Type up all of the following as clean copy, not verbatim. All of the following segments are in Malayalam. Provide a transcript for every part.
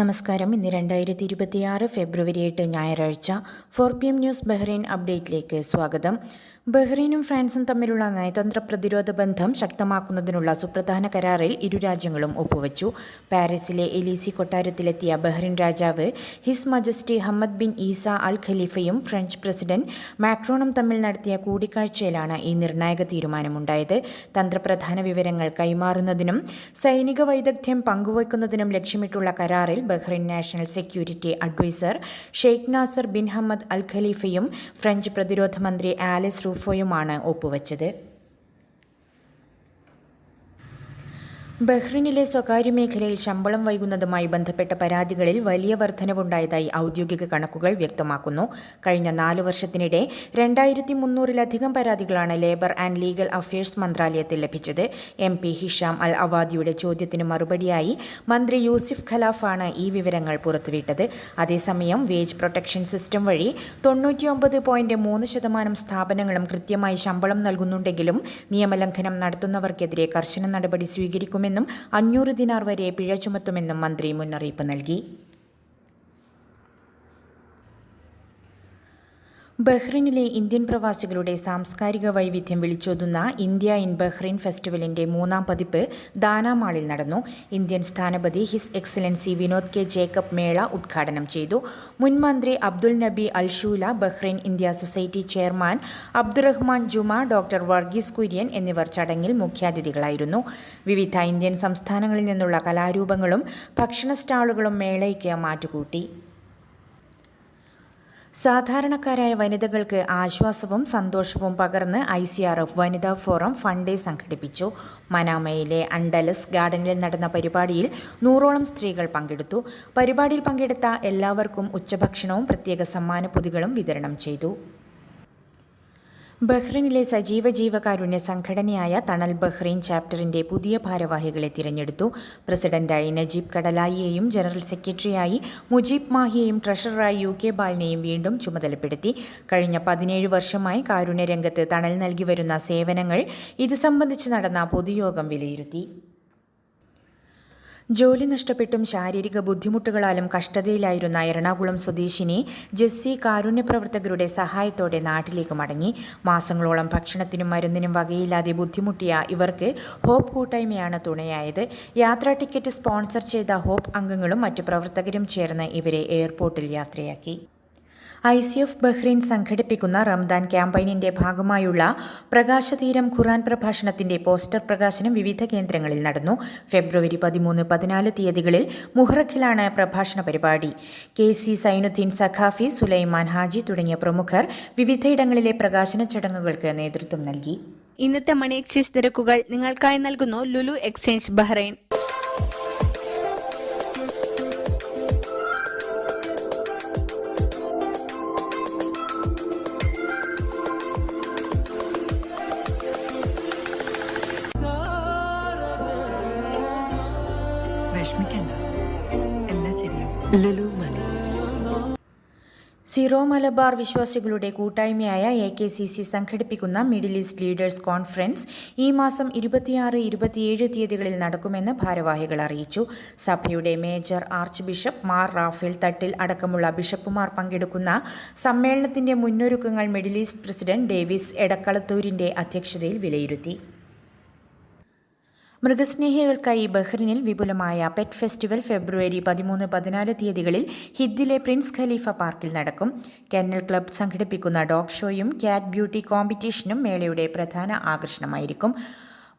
നമസ്കാരം. ഇന്ന് 2026 ഫെബ്രുവരി 8 ഞായറാഴ്ച 4 PM ന്യൂസ് ബഹ്റൈൻ അപ്ഡേറ്റിലേക്ക് സ്വാഗതം. ബഹ്റൈനും ഫ്രാൻസും തമ്മിലുള്ള നയതന്ത്ര പ്രതിരോധ ബന്ധം ശക്തമാക്കുന്നതിനുള്ള സുപ്രധാന കരാറിൽ ഇരു രാജ്യങ്ങളും ഒപ്പുവച്ചു. പാരീസിലെ എലീസി കൊട്ടാരത്തിലെത്തിയ ബഹ്റൈൻ രാജാവ് His Majesty Hamad bin Isa Al ഖലീഫയും ഫ്രഞ്ച് പ്രസിഡന്റ് മാക്രോണും തമ്മിൽ നടത്തിയ കൂടിക്കാഴ്ചയിലാണ് ഈ നിർണായക തീരുമാനമുണ്ടായത്. തന്ത്രപ്രധാന വിവരങ്ങൾ കൈമാറുന്നതിനും സൈനിക വൈദഗ്ധ്യം പങ്കുവയ്ക്കുന്നതിനും ലക്ഷ്യമിട്ടുള്ള കരാറിൽ Bahrain national security adviser Sheikh Nasser bin Hamad Al ഖലീഫയും ഫ്രഞ്ച് പ്രതിരോധ മന്ത്രി ആലിസ് റൂഫോയുമാണ് ഒപ്പുവച്ചത്. ബഹ്റൈനിലെ സ്വകാര്യ മേഖലയിൽ ശമ്പളം വൈകുന്നതുമായി ബന്ധപ്പെട്ട പരാതികളിൽ വലിയ വർധനവുണ്ടായതായി ഔദ്യോഗിക കണക്കുകൾ വ്യക്തമാക്കുന്നു. കഴിഞ്ഞ 4 വർഷത്തിനിടെ 2300-ലധികം പരാതികളാണ് ലേബർ ആൻഡ് ലീഗൽ അഫയേഴ്സ് മന്ത്രാലയത്തിൽ ലഭിച്ചത്. MP ഹിഷാം അൽ അവാദിയുടെ ചോദ്യത്തിന് മറുപടിയായി മന്ത്രി യൂസിഫ് ഖലാഫാണ് ഈ വിവരങ്ങൾ പുറത്തുവിട്ടത്. അതേസമയം വേജ് പ്രൊട്ടക്ഷൻ സിസ്റ്റം വഴി 99.3% സ്ഥാപനങ്ങളും കൃത്യമായി ശമ്പളം നൽകുന്നുണ്ടെങ്കിലും നിയമലംഘനം നടത്തുന്നവർക്കെതിരെ കർശന നടപടി സ്വീകരിക്കുമെന്നും 500 ദിനാർ വരെ പിഴ ചുമത്തുമെന്നും മന്ത്രി മുന്നറിയിപ്പ് നൽകി. ബഹ്റൈനിലെ ഇന്ത്യൻ പ്രവാസികളുടെ സാംസ്കാരിക വൈവിധ്യം വിളിച്ചോതുന്ന ഇന്ത്യ ഇൻ ബഹ്റൈൻ ഫെസ്റ്റിവലിന്റെ 3ാം പതിപ്പ് ദാന മാളിൽ നടന്നു. ഇന്ത്യൻ സ്ഥാനപതി His Excellency Vinod K Jacob മേള ഉദ്ഘാടനം ചെയ്തു. മുൻ മന്ത്രി Abdul Nabi Al Shula, Bahrain India Society chairman Abdulrahman Juma, doctor Varghese Kurian എന്നിവർ ചടങ്ങിൽ മുഖ്യാതിഥികളായിരുന്നു. വിവിധ ഇന്ത്യൻ സംസ്ഥാനങ്ങളിൽ നിന്നുള്ള കലാരൂപങ്ങളും ഭക്ഷണ സ്റ്റാളുകളും മേളയ്ക്ക് മാറ്റുകൂട്ടി. സാധാരണക്കാരായ വനിതകൾക്ക് ആശ്വാസവും സന്തോഷവും പകർന്ന് ICRF വനിതാ ഫോറം ഫണ്ട് ഡേ സംഘടിപ്പിച്ചു. മനാമയിലെ അണ്ടലസ് ഗാർഡനിൽ നടന്ന പരിപാടിയിൽ 100ഓളം സ്ത്രീകൾ പങ്കെടുത്തു. പരിപാടിയിൽ പങ്കെടുത്ത എല്ലാവർക്കും ഉച്ചഭക്ഷണവും പ്രത്യേക സമ്മാനപ്പൊതികളും വിതരണം ചെയ്തു. ബഹ്റൈനിലെ സജീവ ജീവകാരുണ്യ സംഘടനയായ തണൽ ബഹ്റൈൻ ചാപ്റ്ററിന്റെ പുതിയ ഭാരവാഹികളെ തിരഞ്ഞെടുത്തു. പ്രസിഡന്റായി നജീബ് കടലായിയെയും ജനറൽ സെക്രട്ടറിയായി മുജീബ് മാഹിയെയും ട്രഷററായി UK ബാലിനെയും വീണ്ടും ചുമതലപ്പെടുത്തി. കഴിഞ്ഞ 17 വർഷമായി കാരുണ്യരംഗത്ത് തണൽ നൽകി വരുന്ന സേവനങ്ങൾ ഇത് സംബന്ധിച്ച് നടന്ന പൊതുയോഗം വിലയിരുത്തി. ജോലി നഷ്ടപ്പെട്ടും ശാരീരിക ബുദ്ധിമുട്ടുകളാലും കഷ്ടതയിലായിരുന്ന എറണാകുളം സ്വദേശിനി ജെസ്സി കാരുണ്യപ്രവർത്തകരുടെ സഹായത്തോടെ നാട്ടിലേക്ക് മടങ്ങി. മാസങ്ങളോളം ഭക്ഷണത്തിനും മരുന്നിനും വകയില്ലാതെ ബുദ്ധിമുട്ടിയ ഇവർക്ക് ഹോപ്പ് കൂട്ടായ്മയാണ് തുണയായത്. യാത്രാ ടിക്കറ്റ് സ്പോൺസർ ചെയ്ത ഹോപ്പ് അംഗങ്ങളും മറ്റ് പ്രവർത്തകരും ചേർന്ന് ഇവരെ എയർപോർട്ടിൽ യാത്രയാക്കി. ICF ബഹ്റൈൻ സംഘടിപ്പിക്കുന്ന റംദാൻ ക്യാമ്പയിനിന്റെ ഭാഗമായുള്ള പ്രകാശതീരം ഖുർആൻ പ്രഭാഷണത്തിന്റെ പോസ്റ്റർ പ്രകാശനം വിവിധ കേന്ദ്രങ്ങളിൽ നടന്നു. ഫെബ്രുവരി 13, 14 തീയതികളിൽ മുഹറഖിലാണ് പ്രഭാഷണ പരിപാടി. KC സൈനുദ്ദീൻ സഖാഫി, സുലൈമാൻ ഹാജി തുടങ്ങിയ പ്രമുഖർ വിവിധയിടങ്ങളിലെ പ്രകാശന ചടങ്ങുകൾക്ക് നേതൃത്വം നൽകി. ഇന്നത്തെ മണി എക്സ്ചേഞ്ച് നിരക്കുകൾ നിങ്ങൾക്കായി നൽകുന്നു Lulu exchange Bahrain. Syro Malabar വിശ്വാസികളുടെ കൂട്ടായ്മയായ AKCC സംഘടിപ്പിക്കുന്ന മിഡിൽ ഈസ്റ്റ് ലീഡേഴ്സ് കോൺഫറൻസ് ഈ മാസം 26, 27 തീയതികളിൽ നടക്കുമെന്ന് ഭാരവാഹികൾ അറിയിച്ചു. സഭയുടെ major archbishop Mar Raphael Thattil അടക്കമുള്ള ബിഷപ്പുമാർ പങ്കെടുക്കുന്ന സമ്മേളനത്തിന്റെ മുന്നൊരുക്കങ്ങൾ മിഡിൽ ഈസ്റ്റ് പ്രസിഡന്റ് ഡേവിസ് എടക്കളത്തൂരിന്റെ അധ്യക്ഷതയിൽ വിലയിരുത്തി. മൃഗസ്നേഹികൾക്കായി ബഹ്റൈനിൽ വിപുലമായ പെറ്റ് ഫെസ്റ്റിവൽ ഫെബ്രുവരി 13, 14 തീയതികളിൽ ഹിദ്ദിലെ പ്രിൻസ് ഖലീഫ പാർക്കിൽ നടക്കും. കെന്നൽ ക്ലബ്ബ് സംഘടിപ്പിക്കുന്ന ഡോഗ് ഷോയും ക്യാറ്റ് ബ്യൂട്ടി കോമ്പറ്റീഷനും മേളയുടെ പ്രധാന ആകർഷണമായിരിക്കും.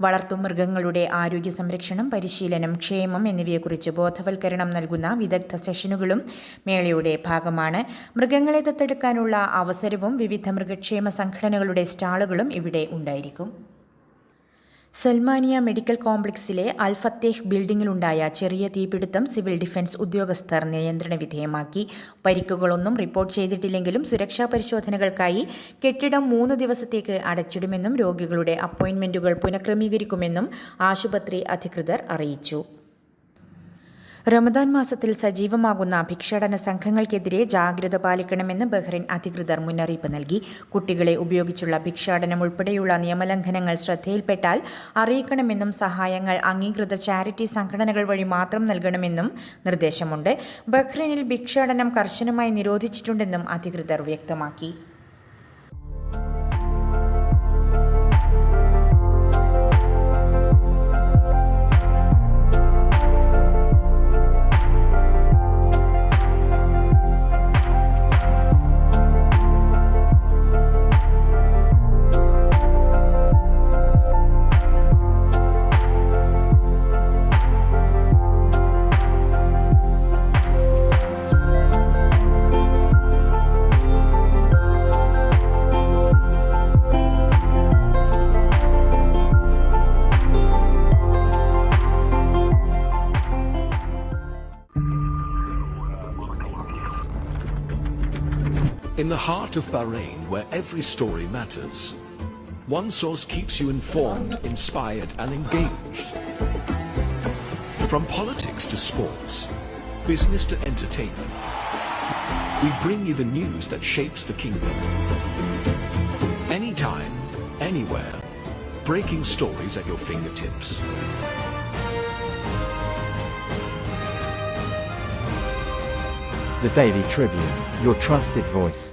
വളർത്തുമൃഗങ്ങളുടെ ആരോഗ്യ സംരക്ഷണം, പരിശീലനം, ക്ഷേമം എന്നിവയെക്കുറിച്ച് ബോധവൽക്കരണം നൽകുന്ന വിദഗ്ധ സെഷനുകളും മേളയുടെ ഭാഗമാണ്. മൃഗങ്ങളെ ദത്തെടുക്കാനുള്ള അവസരവും വിവിധ മൃഗക്ഷേമ സംഘടനകളുടെ സ്റ്റാളുകളും ഇവിടെ ഉണ്ടായിരിക്കും. സൽമാനിയ മെഡിക്കൽ കോംപ്ലക്സിലെ അൽ ഫത്തേഹ് ബിൽഡിംഗിലുണ്ടായ ചെറിയ തീപിടുത്തം സിവിൽ ഡിഫൻസ് ഉദ്യോഗസ്ഥർ നിയന്ത്രണ വിധേയമാക്കി. പരിക്കുകളൊന്നും റിപ്പോർട്ട് ചെയ്തിട്ടില്ലെങ്കിലും സുരക്ഷാ പരിശോധനകൾക്കായി കെട്ടിടം 3 ദിവസത്തേക്ക് അടച്ചിടുമെന്നും രോഗികളുടെ അപ്പോയിന്റ്മെന്റുകൾ പുനഃക്രമീകരിക്കുമെന്നും ആശുപത്രി അധികൃതർ അറിയിച്ചു. റമദാൻ മാസത്തിൽ സജീവമാകുന്ന ഭിക്ഷാടന സംഘങ്ങൾക്കെതിരെ ജാഗ്രത പാലിക്കണമെന്ന് ബഹ്റൈൻ അധികൃതർ മുന്നറിയിപ്പ് നൽകി. കുട്ടികളെ ഉപയോഗിച്ചുള്ള ഭിക്ഷാടനം ഉൾപ്പെടെയുള്ള നിയമലംഘനങ്ങൾ ശ്രദ്ധയിൽപ്പെട്ടാൽ അറിയിക്കണമെന്നും സഹായങ്ങൾ അംഗീകൃത ചാരിറ്റി സംഘടനകൾ വഴി മാത്രം നൽകണമെന്നും നിർദ്ദേശമുണ്ട്. ബഹ്റൈനിൽ ഭിക്ഷാടനം കർശനമായി നിരോധിച്ചിട്ടുണ്ടെന്നും അധികൃതർ വ്യക്തമാക്കി. In the heart of Bahrain, where every story matters, one source keeps you informed, inspired, and engaged. From politics to sports, business to entertainment, we bring you the news that shapes the kingdom. Anytime, anywhere, breaking stories at your fingertips. The Daily Tribune, your trusted voice.